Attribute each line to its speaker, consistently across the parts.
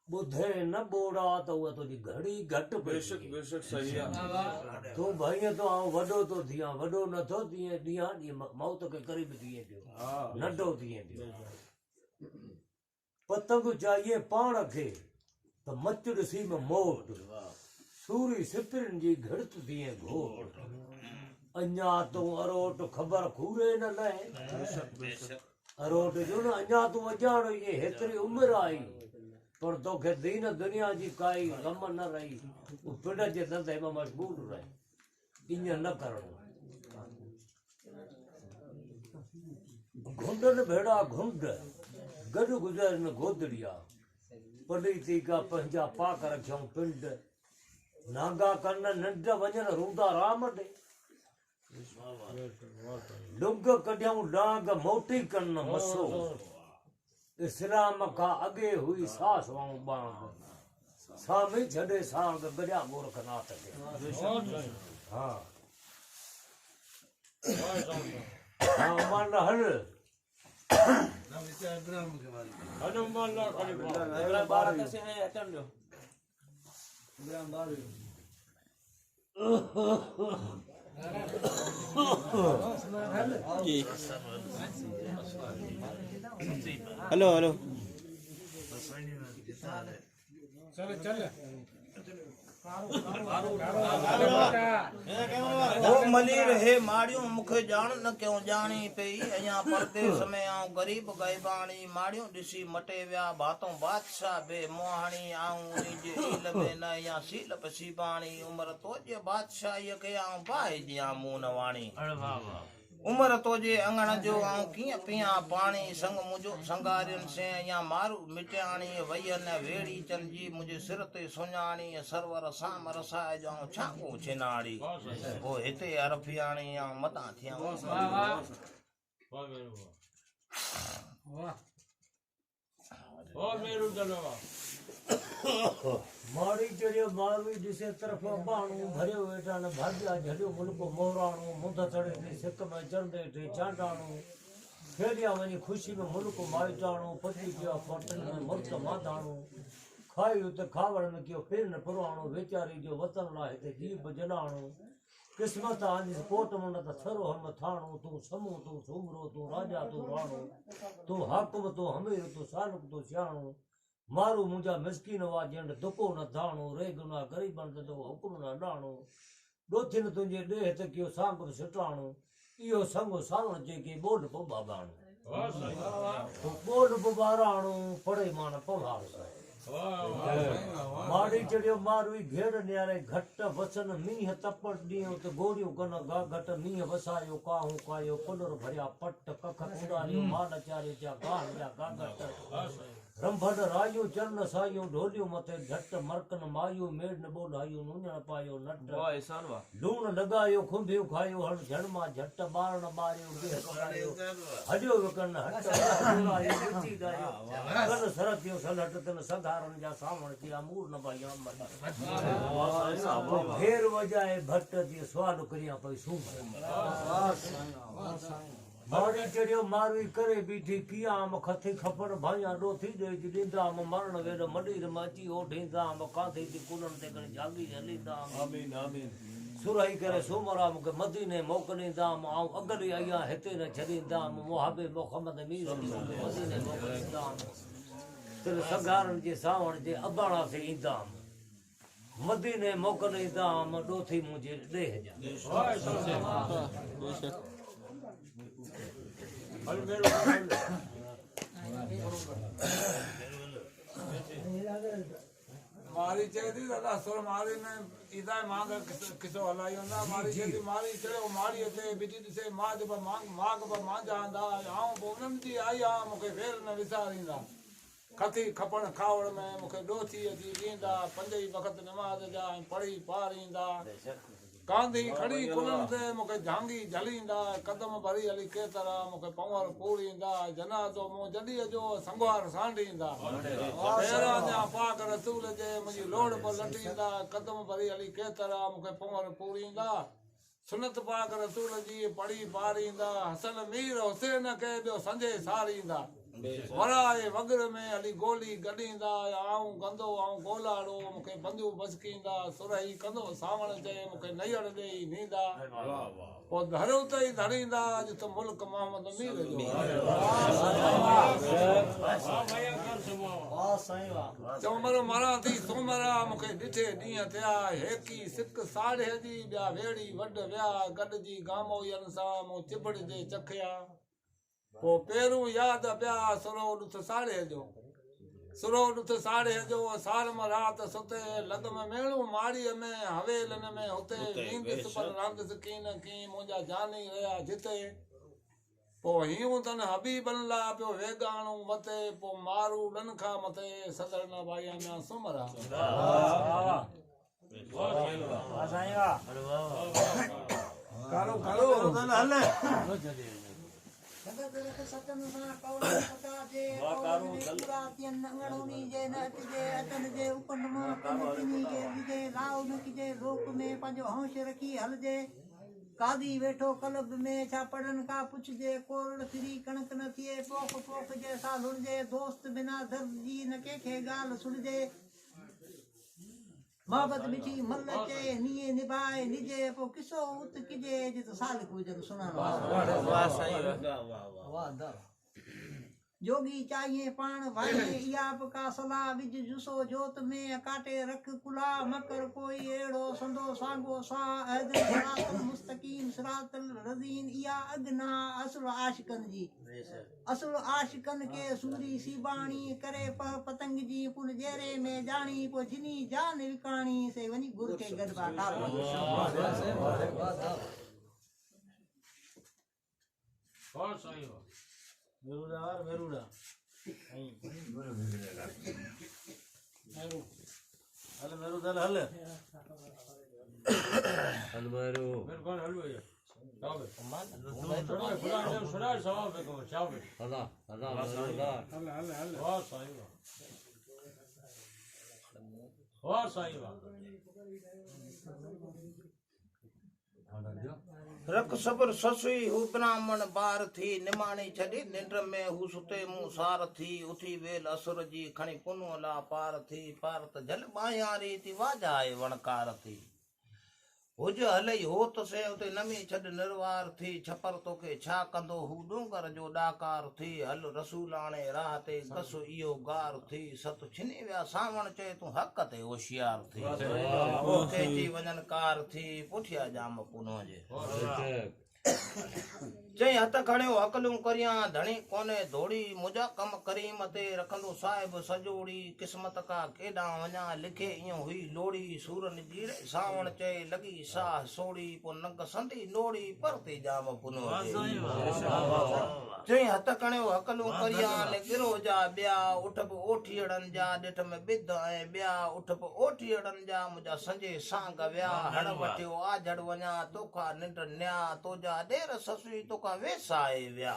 Speaker 1: बुधे न बोड़ा तो वो तो जी घड़ी घट
Speaker 2: बेशक बेशक सही है
Speaker 1: तू भाई तो आऊं वडो तो थिया वडो न थो थिए दिया दी मौत के करीब थिए जो
Speaker 2: हाँ
Speaker 1: नडो थिए जो पतंग चाहिए पाण खे तो मचड़ सी में मोट सूरी सिपरन जी घड़त थिए घोट अञा तू अरोट ख़बर खूरे न लहे अरोट जो न अञा तू अजाण ये हेतरी उम्र आई पर तोखे दीन दुनिया जी काई गम न रही वो पिंड जे धंधे में मजबूर रहे ईअं न करणो घुंडन भेड़ा घुंड गॾु गुज़रन गोदड़िया पलीती का पंहिंजा पाक रखियऊं पिंड नागा कन निंड वञनि रूंदा राम ॾे डुग कढियऊं डांग मोटी कन मसो इस्लाम का अगे हुई सास वांग बांग सामी छड़े सांग गजा गोरखनाथ के हाँ हाँ मान हल
Speaker 3: हेलो हेलो
Speaker 4: चल चल
Speaker 3: ओ मलीर हे माड़ियों मुखे जान न क्यों जानी पई अया परदेस में आऊं गरीब गैबानी माड़ियों दिसी मटे व्या बातों बादशाह बे मोहानी आऊं जे इल में न या सील पसी बाणी उम्र तो जे बादशाह के आऊं बाहे जिया मुंह न वाणी उम्र तो जे अंगण जो आऊं किया पिया पानी संग मुझो संगारियन से या मारू मिटाणी वयन वेड़ी चलजी मुझे सिर ते सुञाणी सरवर साम रसाए जाऊं छाको छिनाड़ी ओ हिते अरफियाणी या मता थिया
Speaker 1: माड़ी चढ़ियो मारवी जिसे तरफ बाणू भरियो वेठा न भाग्या झड़ियो मुल्क मोराणू मुंद चढ़े थे सिक में चढ़ंदे थे चांडाणू खेलिया वञी खुशी में मुल्क माइटाणू पची गया पटन में मुर्त माधाणू खाई उते खावड़ में कियो फिर न पुराणो वेचारी जो वतन ला हिते जीभ जलाणू किस्मत आंदी कोट मुंड त थरो हम थाणो तू समू तू सुमरो तू राजा तू राणो तू हाकुम तू हमीर तू सालुक तू सियाणो मारू मुंहिंजा मिसकीन वाजंड दुको न धाणो रे गुना गरीबन ते तो हुकुम न डाणो ॾोथिन तुंहिंजे ॾेह ते कयो सांग बि सिटाणो इहो संग सावण जेके ॿोॾ पो बाबाणो ॿोॾ पो ॿाराणो पढ़े मान पवार माड़ी चढ़ियो मारवी घेड़ न्यारे घट वसन मींह तपड़ ॾींहुं त गोरियूं कन गा घट मींह वसायो काहूं कायो पुनर भरिया पट कख कुंडारियो माल चारे जा गाह जा गा घट रंभन रायूं चरण सायूं ढोलियूं मथे झट मरकन मायूं मेड़ ॿोॾायूं नुञण पायो नट लूण लॻायो खुंबियूं खायो हण झड़मा झट ॿारण ॿारियो बेह पकायो हॾियो विकन हट कन सरतियूं सलहट तन सधारन जा सावण थिया मूर न भाई घेर वजाए भट जी सवाल करिया पई सूम माड़ी चढ़ियो मारवी करे बीठी किया आम खथी खपड़ भाया डोथी दे ॾींदा आम मरण वेड़ मडीर माची ओ ढींदा आम कांधे ती कुलन ते करे जागी हलींदा आमीन आमीन सुराई करे सोमरा मूंखे मदीने मोकिलींदा आम आऊं अगली आया हिते न छॾींदा आम मुहाबे मोहम्मद मीर मदीने मोकिलींदा आम तिल सगारन जे सावण जे अबाणा से ईंदा आम मदीने मोकिलींदा आम ॾोथी मुंहिंजे ॾेह जा
Speaker 2: मारी चेदी दादा सोर मारी ने इदा मांग किसो हलाई ना मारी चेदी मारी चले मारी ते बिटी से मां जब मांग पर मां जांदा आऊं बोनम जी आई आ मुके फेर न विसारींदा खती खपण खावड़ में मुके डोथी जी ॾींदा पंज ई वक़्त नमाज जा पढ़ी पारींदा कांधी खड़ी कुलन ते मुके झांगी झलींदा कदम भरी हली केतरा मुके पंवर पूरींदा जनाज़ो मो जॾी जो संगवार सांडींदा फेरा जा पाक रसूल जे मुंहिंजी लोड़ पर लटींदा कदम भरी हली केतरा मुके पंवर पूरींदा सुनत पाक रसूल जी पढ़ी पारींदा हसन मीर हुसैन के ॿियो संजय सारींदा वराए वगर में हली गोली गॾींदा आऊं गंदो आऊं गोलाड़ो मूंखे बंदियूं बचकींदा सुरही कंदो सावण चए मूंखे नैयर ॾेई नींदा पोइ धरियो तई धरींदा जित मुल्क मोहम्मद मीर जो चौमर मरां थी सोमरा मूंखे ॾिठे ॾींहं थिया हेकी सिक साढ़े जी ॿिया वेड़ी वॾ विया गॾिजी गामोयनि सां मूं चिबड़ जे चखिया पोइ पहिरूं यादि पिया सुरो ॾुथ साड़े जो सुरो ॾुथ साड़े जो साल में राति सुते लॻ में मेणूं माड़ीअ में हवेलनि में हुते नींदसि पर रांदसि कीन की मुंहिंजा जानी रहिया जिते पोइ हीऊं तन हबीबन ला पियो वेगाणूं वते पोइ मारू ॾन खां मथे सदर न भाई अञा सुमरा कारो कारो
Speaker 5: सतन सां कौल पता जे पुरातियन अंगड़ोनी जे नट जे अतन जे उपन मां कमतिनी जे विजे लाउ न किजे लोक में पंहिंजो होश रखी हलजे कादी वेठो कलब में छा पढ़न का पुछजे कोरड़ फिरी कणक न थिए पोख पोख जे सा लुणजे दोस्त बिना दर्द जी न कंहिंखे ॻाल्हि सुणजे मोहब्बत मिठी मल चे निये निभाए निजे पो किसो उत किजे जित सालिक हुजन सुनानो वाह सही वाह जोगी चाहिए पाण भाई इयाब का सलाह विज जुसो जोत में काटे रख कुला मकर कोई एड़ो संदो सांगो सा अहद सिरातल मुस्तकीम सिरातल रज़ीन इया अगना असल आशिकन जी असल आशिकन के सूरी सीबाणी करे पतंग जी पुन जेरे में जानी पो जिनी जान विकाणी से वनी गुर के गरबा टाल
Speaker 1: बहुत सही हो मेरुड़ा मेरुड़ा हल मेरू दल हल हल मेरू मेरे कौन हल भैया चावे छोड़ा छोड़ा सवाल पे को चावे हला हला हला हल बहुत सही हो बहुत सही हो
Speaker 3: रख सबर ससुई हु ब्राह्मण बार थी निमाणी छॾी निंड में हु सुते मुंह सार थी उथी वेल असुर जी खणी पुनो ला पार थी पार त जल बायारी थी वाजाए वणकार थी हुज हलई हो त से उते नमी छॾ निर्वार थी छपर तोखे छा कंदो हू डूंगर जो डाकार थी हल रसूलाणे राह ते कस इहो गार थी सत छिनी विया सावण चए तूं हक़ ते होशियार थी तेजी वञन कार थी पुठिया जाम पुनो जे चई हथ खणियो अकलूं करियां धणी कोने धोड़ी मुंहिंजा कम करीम ते रखंदो साहिब सजोड़ी क़िस्मत का केॾां वञा लिखे इहो हुई लोड़ी सूरन जी सावण चए लॻी साह सोड़ी पो नंग संदी नोड़ी परते जाम पुनो चई हथ खणियो अकलूं करियां ने गिरो जा ॿिया उठ बि ओठीअड़नि जा ॾिठ में बिद ऐं ॿिया उठ बि ओठीअड़नि जा मुंहिंजा संजे सांग विया हड़ वठियो आझड़ वञा तोखा निंड न्या तोजा ॾेर ससुई तोखा वेसाए विया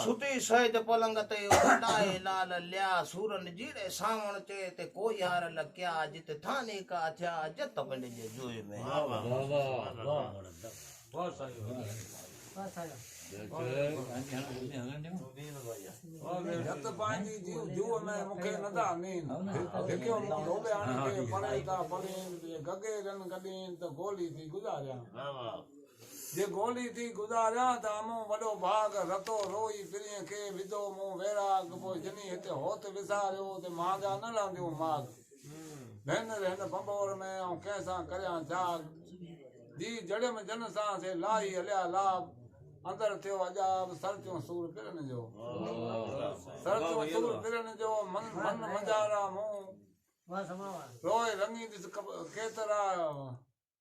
Speaker 3: सुती सहित पलंग ते उॾाए लाल लिया सूरन जीड़े सावण चए ते कोई हार लकिया जिते थाने का थिया जत पिंड जे जोए में
Speaker 2: जत पंहिंजी जूअ में मूंखे नदा नींद हिकियो लोबे हाणे के पढ़ाई था पढ़ीन गगे रन गॾीन त गोली थी गुज़ारियां जे गोली थी गुज़ारियां त मूं वॾो भाग रतो रोई फिरीअ खे विधो मूं वैराग पोइ जनी हिते होत विसारियो ते मां जा न लहंदियूं माग भेन रहन बंबोर में ऐं कंहिंसां करियां जाग जी जड़ में जन सां से लाई हलिया लाभ अंदर थियो अजाब सर थियो सूर पिरन जो सर थियो सूर पिरन जो मन मन मजारा मुंह रोए रंगी दिस केतरा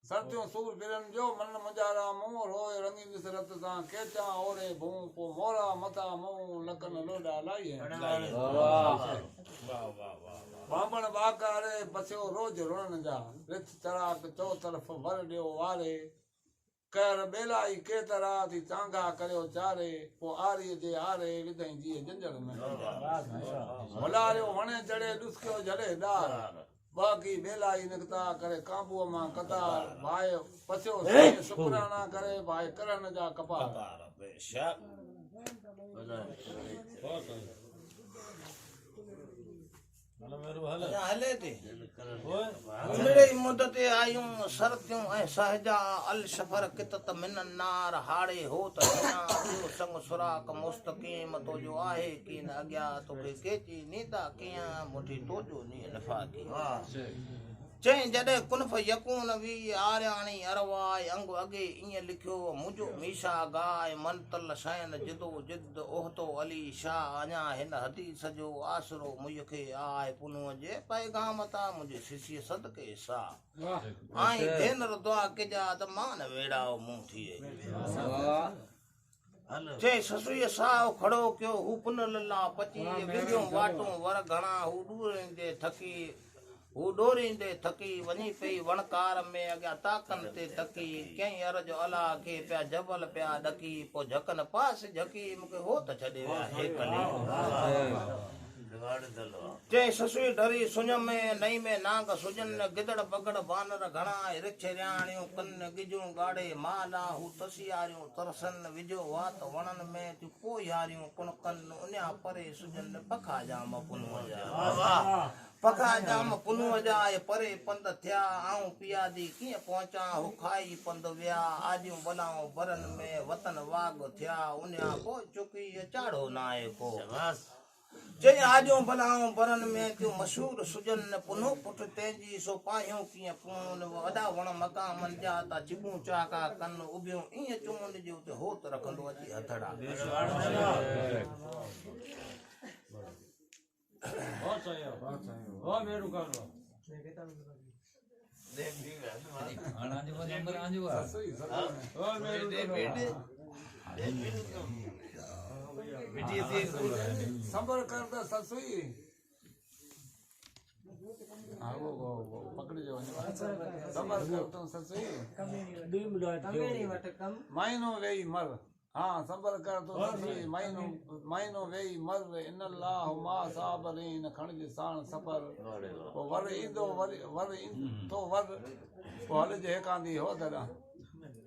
Speaker 2: सर थियो सूर पिरन जो मन मजारा मुंह रोए रंगी दिस रत सां केचा ओरे भूं पो मोरा मथा मुंह लकन लोडा लाई बामण बाकारे बसियो रोज रुणन जा रिथ चराक चो तरफ वर ॾियो वारे कर बेलाई केतरा थी चांगा करियो चारे पो आरी जे आरे विधई जी जंजल में भलारियो वणे चढ़े ॾुसकियो जड़े डार बाकी बेलाई निकता करे काबूअ मां कतार भाई पसियो शुक्राना करे भाई करन जा कपार
Speaker 3: हले थी मिड़े मुदत आयूं सरतियूं ऐं सहजा अल सफर कितत मिन नार हाड़े हो त हिना ॿियो संग सुराक मुस्तक़ीम तो जो आहे कीन अॻियां तोखे केची नींदा कीअं मुठी तोजो नी नफ़ाकी चई जॾहिं कुनफ यकून वी आर्याणी अरवाए अंग अॻे ईअं लिखियो मुंहिंजो मीशा गाए मन तल शयन जिदो जिद ओहतो अली शाह अञा हिन हदीस जो आसरो मुंहिंखे आए पुनूअ जे पैगाम ता मुंहिंजे सिसीअ सदके सा आई भेनर दुआ कजा त मान वेड़ाओ मूं थिए चई ससुईअ साहु खड़ो कयो हू पुन लला पची विझूं वाटूं वर घणा हू ॾूरंदे थकी हू ॾोरींदे थकी वञी पई वणकार में अॻियां ताकनि ते टकी कंहिं अर्ज अलाह खे पिया जबल पिया ॾकी पोइ झकनि पास झकी मूंखे हो त छॾे विया हेकली चई ससुई डरी सुञ में नई में नांग सुजन गिदड़ बगड़ बानर घणा रिछ रियाणियूं कन गिजूं गाड़े माला हू तसियारियूं तरसन विझो वात वणनि में तूं पोइ यारियूं कुणकन उन्या परे सुजन पखा जाम पुनूअ जा पखा जाम पुनूअ जा परे पंध थिया आऊं पिया दी कीअं पहुचां हू खाई पंध विया आजियूं बलाऊं बरन में वतन वाग थिया उन्या पोइ चुकी चाढ़ो नाहे को चई आजियूं बलाऊं बरन में तूं मशहूर सुजन पुनो पुट तेजी सो पायूं कीअं पून वॾा वण मकामनि जा ता चिबूं चाका कन उबियूं ईअं चूंड जे उते होत रखंदो अची हथड़ा
Speaker 1: बहुत सही है बहुत मेरू कर लो
Speaker 2: संबर करता ससुई वो पकड़ जो संबर करता ससुई मायनो वेई मर हाँ संबर कर तो ससुई मायनो वेई मर इन अल्लाह मा साबरीन खणज साण सफर वो वर ईंदो वर तो वर वो हल जे कांदी हो दरा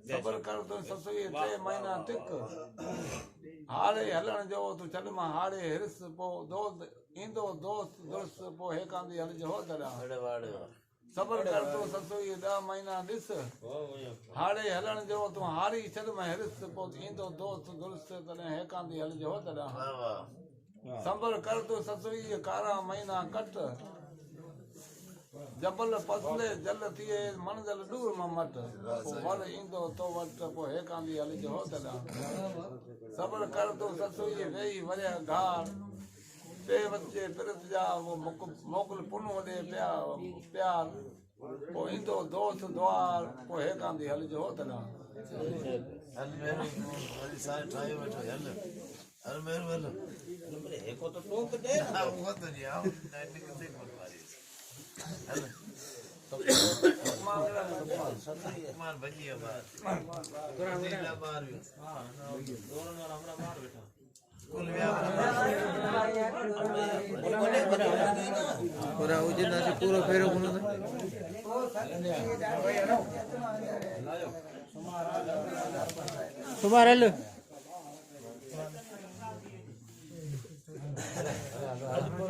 Speaker 2: सबर कर तो ससुई 3 महीना तिक हाड़े हलण जो तू चल मां हाड़े हिरस पो दोस्त ईंदो दोस्त दुरुस्त पो हे कांदी हल जो हो दरा सबर कर तो ससुई 10 महीना ॾिस हाड़े हलण जो तू हारी चल मां हिरस पो ईंदो दोस्त दुरुस्त तने हे कांदी हल जो हो दरा सबर कर तो ससुई 11 महीना कट जबल पसले जल थिए मंज़िल दूर ममट वर ईंदो तो वट पो हे कांदी हल जो हो दरा सबर कर तो ससुई वेई वरिया घार बे बच्चे फिरत जा वो मोकल पुन वडे प्यार पो ईंदो दोस्त द्वार पो हे कांदी हल जो हो दरा
Speaker 6: हल मेरी सारे ठायो बैठो हल मेरू हल
Speaker 3: हेको तो टोक दे
Speaker 6: वो तो जी आओ कितने कोन मारी हल मार भजिया मार बेटा
Speaker 7: पूरा उजना से पूरा फेरो बोलो तुम्हारे लो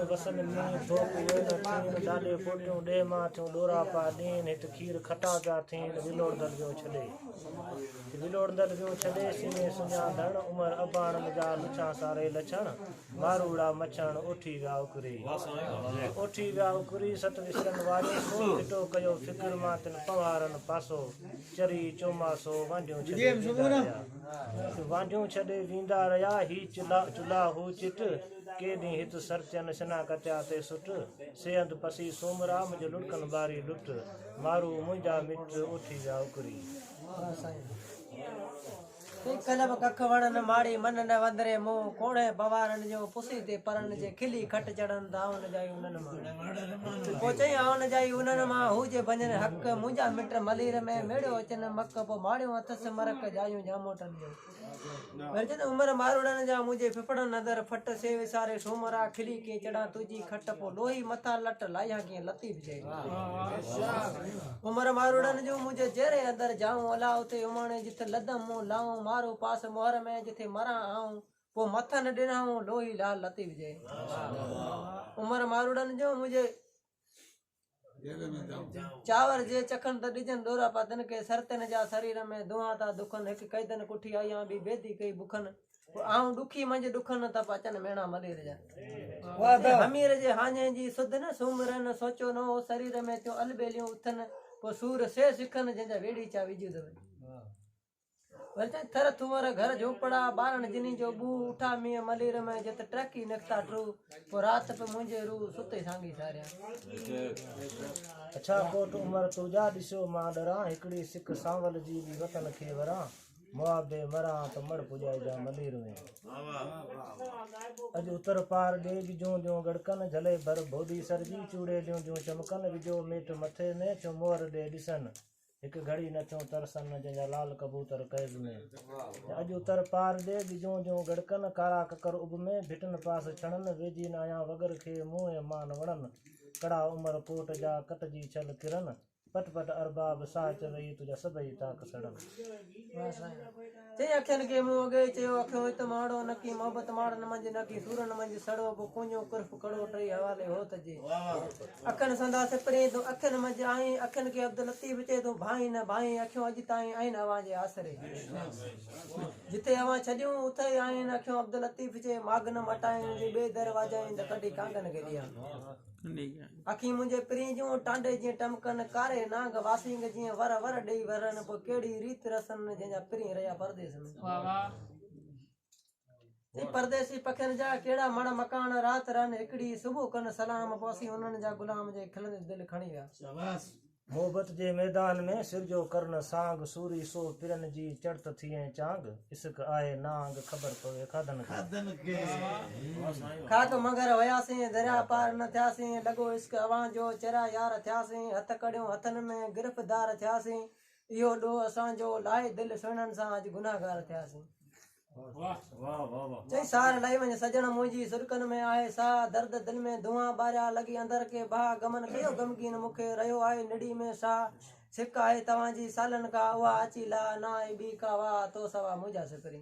Speaker 1: बसन में ठोक वे न थीन डाले फोटियूं ॾे मां थियूं ॾोरा पा ॾीन हिते खीर खटा पिया थियन विलोड़ंदड़ वियो छॾे विलोड़ंदड़ वियो छॾे सीने सुञा धण उमर अबाण जा लुछा सारे लछण मारूड़ा मछण उठी विया उकरी सत विसरन वारी सो फिटो कयो फिक्र मां तिन पवारन पासो चरी चोमासो वांडियूं छॾे वींदा रहिया ही चुला हू चिट केॾी हित सरचन सना कटिया ते सुट सेहंद पसी सोमरा मुंहिंजो लुड़कन बारी लुट मारू मुंहिंजा मिट उठी विया उकरी
Speaker 5: कलम कख वणन माड़ी मन न वंदरे मुंह कोड़े बवारन जो पुसी ते परन जे खिली खट चढ़न दावन जाई उनन मां पोचई आवन जाई उनन मां हुजे बंजन हक मुंजा मिट मलीर में मेड़ो अचन मक पो माड़ियो अथस मरक जायूं जामोटन जो वर्जन उमर मारुड़न जा मुझे फिफड़न नदर फट से विसारे सोमरा खिली के चढ़ा तुझी खट पो लोही मथा लट लाया के लतीफ जे उमर मारुड़न जो मुझे जेरे अंदर जाऊं अलाउ ते उमणे जिथे लदम मु लाऊं मारो पास मोहर में जिथे मरा आऊं
Speaker 8: पोइ मथनि ॾिनऊं लोही लाल लतीफ़ जे उमर मारूड़नि जो मुंहिंजे चावर जे चखनि त ॾिजनि ॾोरा पातनि के सरतनि जा शरीर में दुआ था दुखनि हिकु कैदन कुठी आया ॿी बेदी कई बुखनि आऊं ॾुखी मंझि ॾुखनि त अचनि मेणा मलीर जा हमीर जे हाञे जी सुध न सूमरनि सोचो न हो शरीर में थियो अलबेलियूं उथनि पोइ सूर से सिखनि जंहिंजा वेड़ी चा विझू अथव थर थुवर घर झोपड़ा ॿारनि जिनी जो बू उठा मींहं मलीर में जिते ट्रकी निकिता ट्रू पोइ राति पे मुंहिंजे रू सुते सांगी सारिया
Speaker 1: अच्छा कोट उमर तुंहिंजा ॾिसो मां डरां हिकिड़ी सिक सांवल जी बि वतन खे वरां मुआबे मरां त मड़ पुॼाइजा मलीर में अॼु उतर पार ॾे विझूं ॾियूं गड़कनि झले भर भोदी सरजी चूड़े ॾियूं ॾियूं चमकनि विझो मेट मथे में छो मोहर ॾे ॾिसनि हिकु घड़ी नचूं तरसनि जंहिंजा लाल कबूतर कैद में अॼु उतर पार ॾे विझूं ॾियूं गड़कनि कारा ककर उब में भिटनि पास छणनि वेझी न आया वगर खे मुंहुं ऐं मान वणनि कड़ा उमर कोट जा कटजी छल किरनि पट पट अरबाब साच वई तुंहिंजा सभई ताक सड़नि
Speaker 8: चई अखियुनि खे मूं अॻे चयो अखियूं हित माड़ो नकी मोहबत माड़नि मंझि नकी सूरनि मंझि सड़ो पोइ कुंजो कुर्फ कड़ो टई हवाले हो तजे अखियुनि संदा सिपरी तूं अखियुनि मंझि आई अखियुनि खे अब्दुल लतीफ़ चए तूं भाई न भाई अखियूं अॼु ताईं आहिनि हवा जे आसरे जिथे हवा छॾियूं उते ई आहिनि अखियूं अब्दुल लतीफ़ चए माग न मटाइनि जे ॿिए दरवाजा आहिनि त कढी कांगन खे ॾियां अखी मुंहिंजे प्री जूं टांडे जीअं टमकनि कारे नांग वासिंग जीअं वर वर ॾेई वरनि पोइ कहिड़ी रीत रसनि जंहिंजा प्री रहिया परदेस में परदेसी पखियुनि जा कहिड़ा मण मकान राति रन हिकिड़ी सुबुह कनि सलाम पोसी उन्हनि जा गुलाम जे खिलंदे दिलि खणी विया
Speaker 1: मोहबत जे मैदान में सिर जो करण सांग सूरी सो पिरनि जी चढ़त थिए चांग इश्क आहे नांग ख़बर पवे खाधनि खे
Speaker 8: खाक मगर वयासीं दरिया पार न थियासीं लॻो इश्क अवां जो चरा यार थियासीं हथ कढियूं हथनि में गिरफ़्तार थियासीं इहो ॾोह असांजो लाइ दिलि सुहिणनि सां अॼु गुनाहगार थियासीं चई सार लाई वञ सजण मुंहिंजी सुरकनि में आहे सा दर्द दिलि में धुआं ॿारिया लॻी अंदर के भाउ गमन कयो गमगीन मूंखे रहियो आहे निड़ी में सा सिक आहे तव्हांजी सालनि खां उहा अची ला ना आहे ॿी का वाह तो सवा मुंहिंजा सिपरी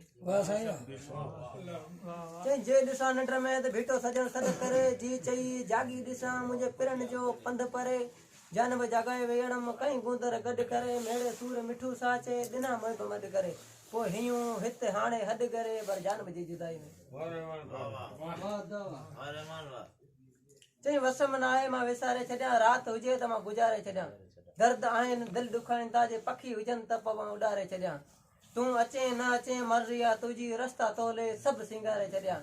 Speaker 8: चई जे ॾिसां निंड में त बीठो सजण सॾ करे जी चई जागी ॾिसां मुंहिंजे पिरनि जो पंधु परे जानब जॻाए वेहणम कई गुंदर गॾु करे मेड़े सूर मिठू सा चए ॾिना मुंहिंजो मॾ करे पोइ हियूं हिते हाणे हॾ करे पर जानब जी जुदाई में चई वसम न आहे मां विसारे छॾियां राति हुजे त मां गुज़ारे छॾियां दर्द आहिनि दिलि ॾुखाइनि ताजे पखी हुजनि त पोइ मां उॾारे छॾियां तूं अचे न अचे मर्ज़ी आहे तुंहिंजी रस्ता तोले सभु सिंगारे छॾियां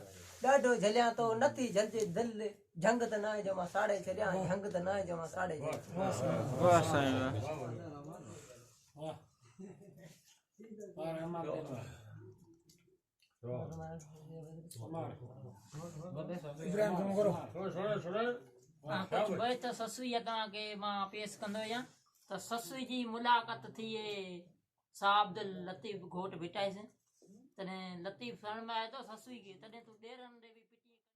Speaker 8: ॾाढो झलियां तो नथी झलिजे दिलि झंग त न आहे जो मां साड़े छॾियां झंग त न आहे जो मां साड़े
Speaker 9: कुझु बैत ससुई तव्हांखे मां पेश कंदो आहियां त ससुई जी मुलाक़ात थिए सा अब्दुल लतीफ़ घोट भिटाइसि तॾहिं लतीफ़ शरण में आयो त ससुई खे तॾहिं तूं ॾेरनि ॾे बि